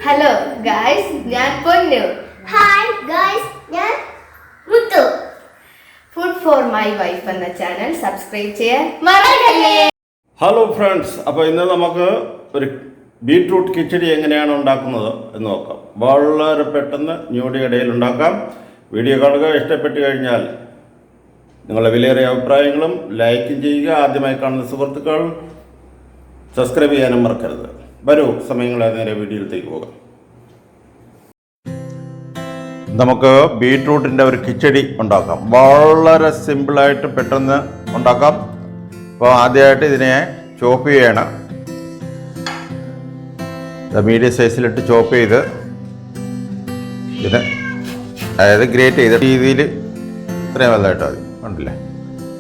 Hello guys, ഞാൻ പൊന്നു. Hi guys, ഞാൻ മുത്തു. Food for my wife എന്ന ചാനൽ സബ്സ്ക്രൈബ് ചെയ്യാൻ മറക്കല്ലേ. ഹലോ ഫ്രണ്ട്സ്, അപ്പോൾ ഇന്ന് നമുക്ക് ഒരു ബീട്രൂട്ട് കിച്ചടി എങ്ങനെയാണ് ഉണ്ടാക്കുന്നത് എന്ന് നോക്കാം. വളരെ പെട്ടെന്ന് ഞൊടിയിടയിൽ ഉണ്ടാക്കാം. വീഡിയോ കാണുക. ഇഷ്ടപ്പെട്ട് കഴിഞ്ഞാൽ നിങ്ങളുടെ വിലയേറിയ അഭിപ്രായങ്ങളും ലൈക്കും ചെയ്യുക. ആദ്യമായി കാണുന്ന സുഹൃത്തുക്കൾ സബ്സ്ക്രൈബ് ചെയ്യാനും മറക്കരുത്. വരൂ, സമയങ്ങളെ നേരെ വീഡിയോയിലേക്ക് പോകാം. നമുക്ക് ബീട്രൂട്ടിൻ്റെ ഒരു കിച്ചടി ഉണ്ടാക്കാം. വളരെ സിമ്പിളായിട്ട് പെട്ടെന്ന് ഉണ്ടാക്കാം. അപ്പോൾ ആദ്യമായിട്ട് ഇതിനെ ചോപ്പ് ചെയ്യണം. മീഡിയം സൈസിലിട്ട് ചോപ്പ് ചെയ്ത് ഇതിന് അതായത് ഗ്രേറ്റ് ചെയ്ത രീതിയിൽ ഇത്രയും വലുതായിട്ട് മതി. ഉണ്ടല്ലേ,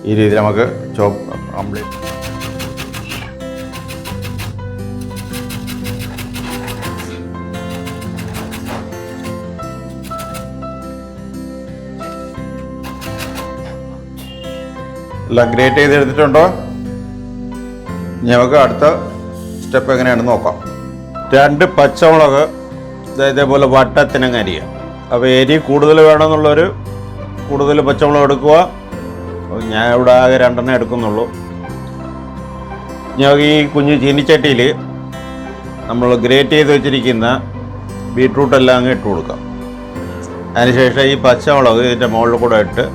ഈ രീതിയിൽ നമുക്ക് ചോപ്പ് കംപ്ലീറ്റ് എല്ലാം ഗ്രേറ്റ് ചെയ്തെടുത്തിട്ടുണ്ടോ? നമുക്ക് അടുത്ത സ്റ്റെപ്പ് എങ്ങനെയാണെന്ന് നോക്കാം. 2 പച്ചമുളക് ഇതേപോലെ വട്ടത്തിനങ്ങ് അരിയുക. അപ്പോൾ എരി കൂടുതൽ വേണമെന്നുള്ളൊരു കൂടുതൽ പച്ചമുളക് എടുക്കുക. ഞാൻ ഇവിടെ ആകെ 2 എടുക്കുന്നുള്ളൂ. ഞങ്ങൾക്ക് ഈ കുഞ്ഞു ചീനിച്ചട്ടിയിൽ നമ്മൾ ഗ്രേറ്റ് ചെയ്ത് വെച്ചിരിക്കുന്ന ബീട്രൂട്ടെല്ലാം അങ്ങ് ഇട്ട് കൊടുക്കാം. അതിനുശേഷം ഈ പച്ചമുളക് ഇതിൻ്റെ മുകളിൽ കൂടെ ഇട്ട്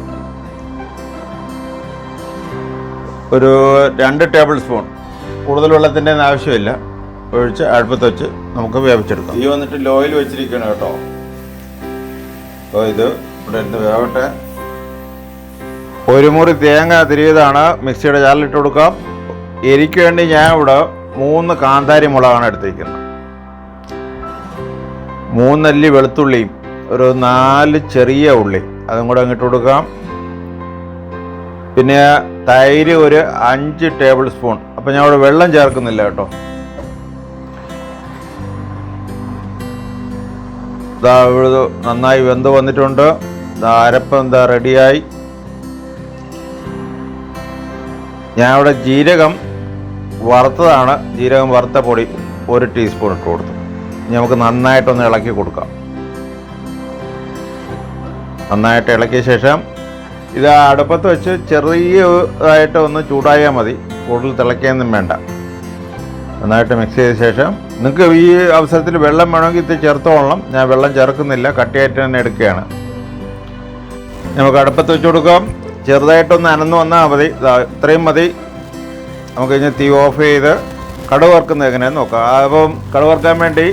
ഒരു 2 ടേബിൾ സ്പൂൺ, കൂടുതൽ വെള്ളത്തിൻ്റെ ആവശ്യമില്ല, ഒഴിച്ച് അടുപ്പത്ത് വെച്ച് നമുക്ക് വേവിച്ചെടുക്കാം. ഈ വന്നിട്ട് ലോയിൽ വെച്ചിരിക്കണം കേട്ടോ. അപ്പോൾ ഇത് ഇവിടെ എടുത്ത് വേവട്ടെ. ഒരു മുറി തേങ്ങ തിരിയതാണ് മിക്സിയുടെ ജാറിലിട്ട് കൊടുക്കാം. എരിക്ക് വേണ്ടി ഞാൻ ഇവിടെ 3 കാന്താരി മുളകാണ് എടുത്തിരിക്കുന്നത്. 3 അല്ലി വെളുത്തുള്ളിയും ഒരു 4 ചെറിയ ഉള്ളി അതും കൂടെ അങ്ങിട്ട് കൊടുക്കാം. പിന്നെ തൈര് ഒരു 5 ടേബിൾ സ്പൂൺ. അപ്പം ഞാൻ ഇവിടെ വെള്ളം ചേർക്കുന്നില്ല കേട്ടോ. ഇതാ ഇവിടെ നന്നായി വെന്ത് വന്നിട്ടുണ്ട്. അരപ്പം എന്താ റെഡിയായി. ഞാൻ ഇവിടെ ജീരകം വറുത്തതാണ്. ജീരകം വറുത്ത പൊടി 1 ടീസ്പൂൺ ഇട്ട് കൊടുത്തു. ഇനി നമുക്ക് നന്നായിട്ടൊന്ന് ഇളക്കി കൊടുക്കാം. നന്നായിട്ട് ഇളക്കിയ ശേഷം ഇത് അടുപ്പത്ത് വെച്ച് ചെറിയതായിട്ട് ഒന്ന് ചൂടായാൽ മതി, കൂടുതൽ തിളയ്ക്കാനൊന്നും വേണ്ട. നന്നായിട്ട് മിക്സ് ചെയ്ത ശേഷം നിങ്ങൾക്ക് ഈ അവസരത്തിൽ വെള്ളം വേണമെങ്കിൽ ഇത് ചേർത്തോളണം. ഞാൻ വെള്ളം ചേർക്കുന്നില്ല, കട്ടിയായിട്ട് തന്നെ എടുക്കുകയാണ്. നമുക്ക് അടുപ്പത്ത് വെച്ച് കൊടുക്കാം. ചെറുതായിട്ടൊന്ന് അനന്ന് വന്നാൽ മതി. ഇത്രയും മതി. നമുക്ക് കഴിഞ്ഞ് തീ ഓഫ് ചെയ്ത് കടുക് വറുക്കുന്നത് എങ്ങനെയാണെന്ന് നോക്കാം. അപ്പം കടുക് വറുക്കാൻ വേണ്ടി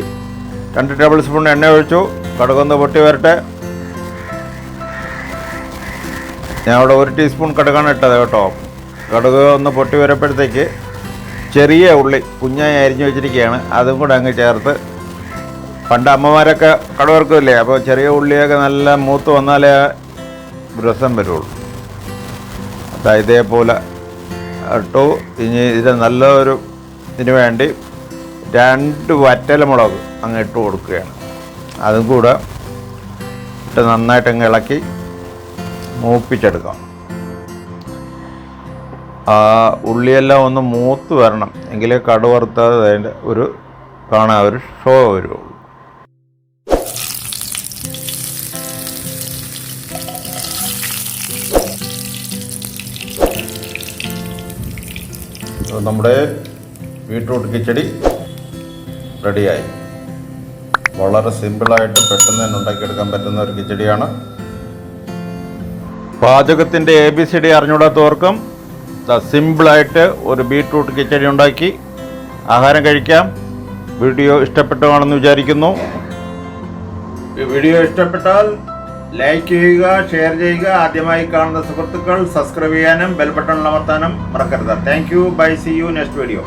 2 ടേബിൾ സ്പൂൺ എണ്ണ ഒഴിച്ചു. കടുകൊന്ന് പൊട്ടി വരട്ടെ. ഞാൻ അവിടെ 1 ടീസ്പൂൺ കടുകാണ് ഇട്ടത് കേട്ടോ. കടുക് ഒന്ന് പൊട്ടി വരുമ്പോഴത്തേക്ക് ചെറിയ ഉള്ളി കുഞ്ഞായി അരിഞ്ഞു വെച്ചിരിക്കുകയാണ്, അതും കൂടെ അങ്ങ് ചേർത്ത്. പണ്ട് അമ്മമാരൊക്കെ കടുക് വറുക്കില്ലേ, അപ്പോൾ ചെറിയ ഉള്ളിയൊക്കെ നല്ല മൂത്ത് വന്നാലേ രസം വരുള്ളൂ. അതായത് ഇതേപോലെ ഇട്ടു. ഇനി ഇത് നല്ലൊരു ഇതിന് വേണ്ടി 2 വറ്റൽമുളക് അങ്ങ് ഇട്ട് കൊടുക്കുകയാണ്. അതും കൂടെ ഇട്ട് നന്നായിട്ട് അങ്ങ് ഇളക്കി മൂപ്പിച്ചെടുക്കാം. ആ ഉള്ളിയെല്ലാം ഒന്ന് മൂത്ത് വരണം, എങ്കിലേ കടുക് വറുത്തത് അതിൻ്റെ ഒരു കാണാൻ ഒരു ഷോ വരുള്ളൂ. നമ്മുടെ ബീട്രൂട്ട് കിച്ചടി റെഡിയായി. വളരെ സിമ്പിളായിട്ട് പെട്ടെന്ന് തന്നെ ഉണ്ടാക്കിയെടുക്കാൻ പറ്റുന്ന ഒരു കിച്ചടിയാണ്. പാചകത്തിൻ്റെ ABCD അറിഞ്ഞൂടാത്തവർക്കും സിമ്പിളായിട്ട് ഒരു ബീട്രൂട്ട് കിച്ചടി ഉണ്ടാക്കി ആഹാരം കഴിക്കാം. വീഡിയോ ഇഷ്ടപ്പെട്ടുവാണെന്ന് വിചാരിക്കുന്നു. വീഡിയോ ഇഷ്ടപ്പെട്ടാൽ ലൈക്ക് ചെയ്യുക, ഷെയർ ചെയ്യുക. ആദ്യമായി കാണുന്ന സുഹൃത്തുക്കൾ സബ്സ്ക്രൈബ് ചെയ്യാനും ബെൽ ബട്ടൺ അമർത്താനും മറക്കരുത്. Thank you. Bye. See you next video.